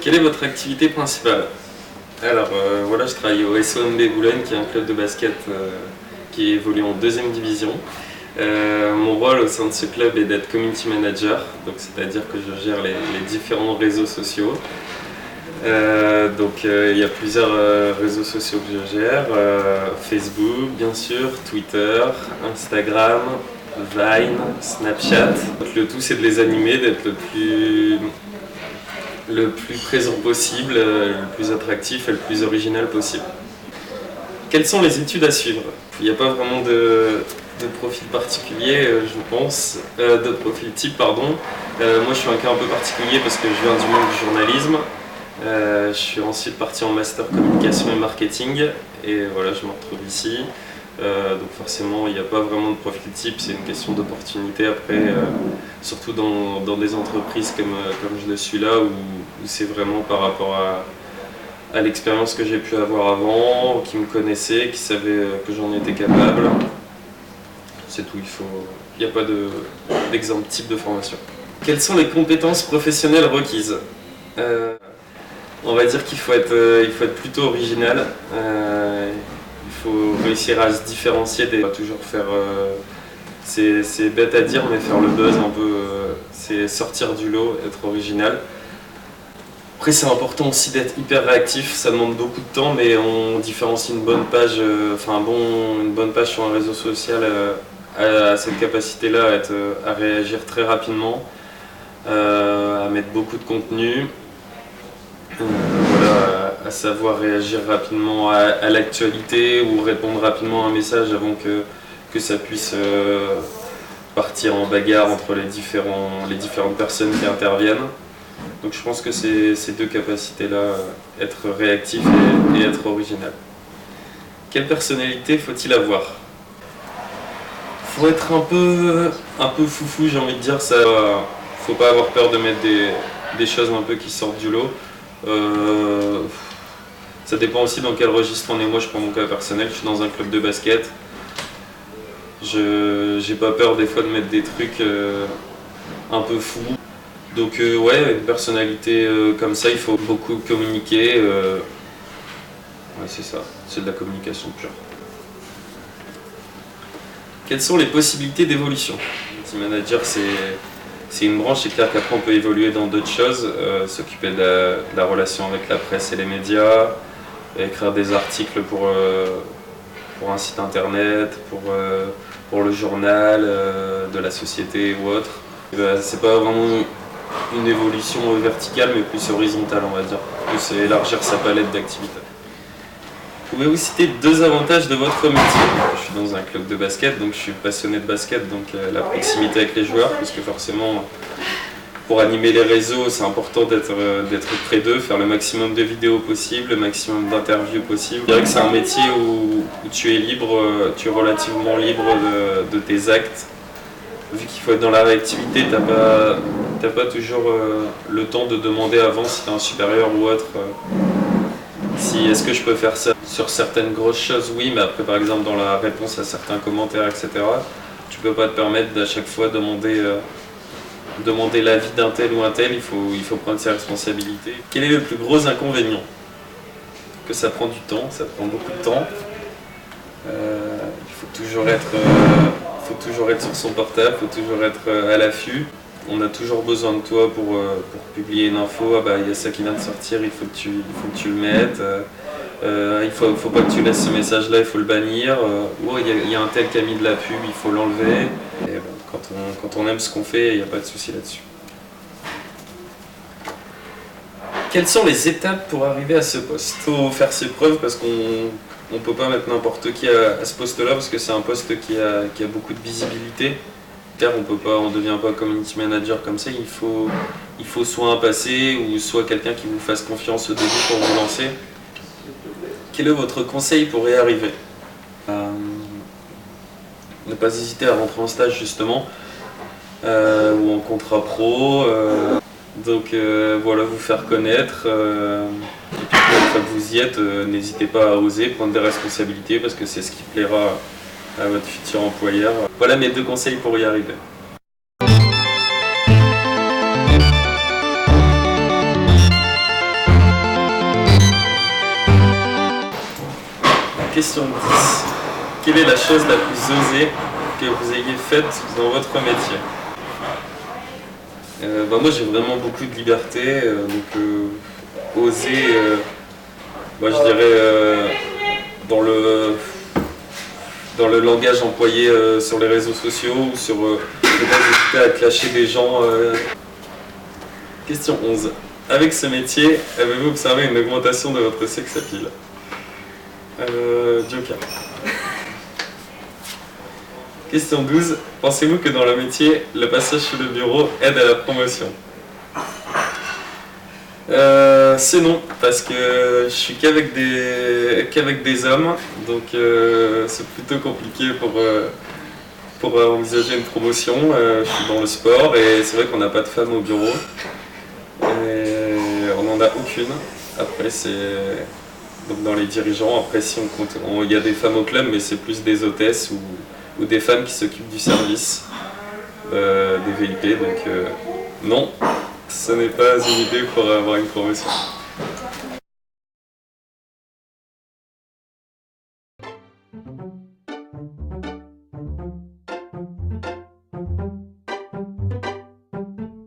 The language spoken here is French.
Quelle est votre activité principale? Alors voilà, je travaille au SOMB Boulogne, qui est un club de basket qui évolue en 2e division. Mon rôle au sein de ce club est d'être community manager, donc c'est-à-dire que je gère les différents réseaux sociaux. Il y a plusieurs réseaux sociaux que je gère, Facebook bien sûr, Twitter, Instagram, Vine, Snapchat. Le tout c'est de les animer, d'être le plus présent possible, le plus attractif et le plus original possible. Quelles sont les études à suivre? Il n'y a pas vraiment de profil particulier, je pense, de profil type, pardon. Moi je suis un cas un peu particulier parce que je viens du monde du journalisme. Je suis ensuite parti en master communication et marketing et voilà, je me retrouve ici. Donc forcément il n'y a pas vraiment de profil type, c'est une question d'opportunité après, surtout dans des entreprises comme je le suis là où c'est vraiment par rapport à l'expérience que j'ai pu avoir avant, qui me connaissaient, qui savaient que j'en étais capable. C'est tout, il n'y a pas d'exemple type de formation. Quelles sont les compétences professionnelles requises? On va dire qu'il faut être plutôt original. Il faut réussir à se différencier pas toujours faire... c'est bête à dire, mais faire le buzz un peu, c'est sortir du lot, être original. Après c'est important aussi d'être hyper réactif, ça demande beaucoup de temps, mais on différencie une bonne page, une bonne page sur un réseau social à cette capacité-là à réagir très rapidement, à mettre beaucoup de contenu. Voilà, à savoir réagir rapidement à l'actualité ou répondre rapidement à un message avant que ça puisse partir en bagarre entre les différentes personnes qui interviennent. Donc je pense que ces deux capacités-là, être réactif et être original. Quelle personnalité faut-il avoir? Faut être un peu foufou, j'ai envie de dire. Ça, faut pas avoir peur de mettre des choses un peu qui sortent du lot. Ça dépend aussi dans quel registre on est. Moi je prends mon cas personnel, je suis dans un club de basket. J'ai pas peur des fois de mettre des trucs un peu fous. Donc ouais, une personnalité comme ça, il faut beaucoup communiquer. Ouais, c'est ça, c'est de la communication pure. Quelles sont les possibilités d'évolution? Team manager, c'est une branche, c'est clair qu'après on peut évoluer dans d'autres choses, s'occuper de la relation avec la presse et les médias, écrire des articles pour un site internet, pour le journal de la société ou autre. C'est pas vraiment une évolution verticale mais plus horizontale, on va dire, plus élargir sa palette d'activités. Pouvez-vous citer 2 avantages de votre métier? Je suis dans un club de basket, donc je suis passionné de basket, donc la proximité avec les joueurs, parce que forcément, pour animer les réseaux, c'est important d'être près d'eux, faire le maximum de vidéos possible, le maximum d'interviews possible. Je dirais que c'est un métier où tu es libre, tu es relativement libre de tes actes. Vu qu'il faut être dans la réactivité, t'as pas toujours le temps de demander avant si tu as un supérieur ou autre. Est-ce que je peux faire ça sur certaines grosses choses? Oui, mais après par exemple dans la réponse à certains commentaires, etc., tu peux pas te permettre d'à chaque fois demander l'avis d'un tel ou un tel, il faut prendre ses responsabilités. Quel est le plus gros inconvénient? Que ça prend du temps, ça prend beaucoup de temps. Il faut toujours être sur son portable, il faut toujours être à l'affût. On a toujours besoin de toi pour publier une info. Ah bah, il y a ça qui vient de sortir, il faut que tu le mettes. Il faut pas que tu laisses ce message là, il faut le bannir. Il y a un tel qui a mis de la pub, il faut l'enlever. Et bon, quand on aime ce qu'on fait, il n'y a pas de souci là-dessus. Quelles sont les étapes pour arriver à ce poste? Il faut faire ses preuves parce qu'on ne peut pas mettre n'importe qui à ce poste-là parce que c'est un poste qui a beaucoup de visibilité. On ne devient pas community manager comme ça, il faut soit un passé ou soit quelqu'un qui vous fasse confiance au début pour vous lancer. Quel est votre conseil pour y arriver? Ne ne pas hésiter à rentrer en stage justement, ou en contrat pro. Donc voilà, vous faire connaître. Et puis une fois que vous y êtes, n'hésitez pas à oser prendre des responsabilités parce que c'est ce qui plaira à votre futur employeur. Voilà mes 2 conseils pour y arriver. Question 10. Quelle est la chose la plus osée que vous ayez faite dans votre métier? Moi j'ai vraiment beaucoup de liberté, donc oser, moi je dirais dans le langage employé sur les réseaux sociaux ou sur ne pas hésiter à clasher des gens. Question 11. Avec ce métier, avez-vous observé une augmentation de votre sex appeal? Joker. Question 12. Pensez-vous que dans le métier, le passage sous le bureau aide à la promotion? C'est non, parce que je suis qu'avec des hommes, donc c'est plutôt compliqué pour envisager une promotion. Je suis dans le sport et c'est vrai qu'on n'a pas de femmes au bureau. Et on n'en a aucune. Après, c'est donc dans les dirigeants. Après, si on compte, il y a des femmes au club, mais c'est plus des hôtesses ou des femmes qui s'occupent du service des VIP. Donc non, ce n'est pas une idée pour avoir une promotion.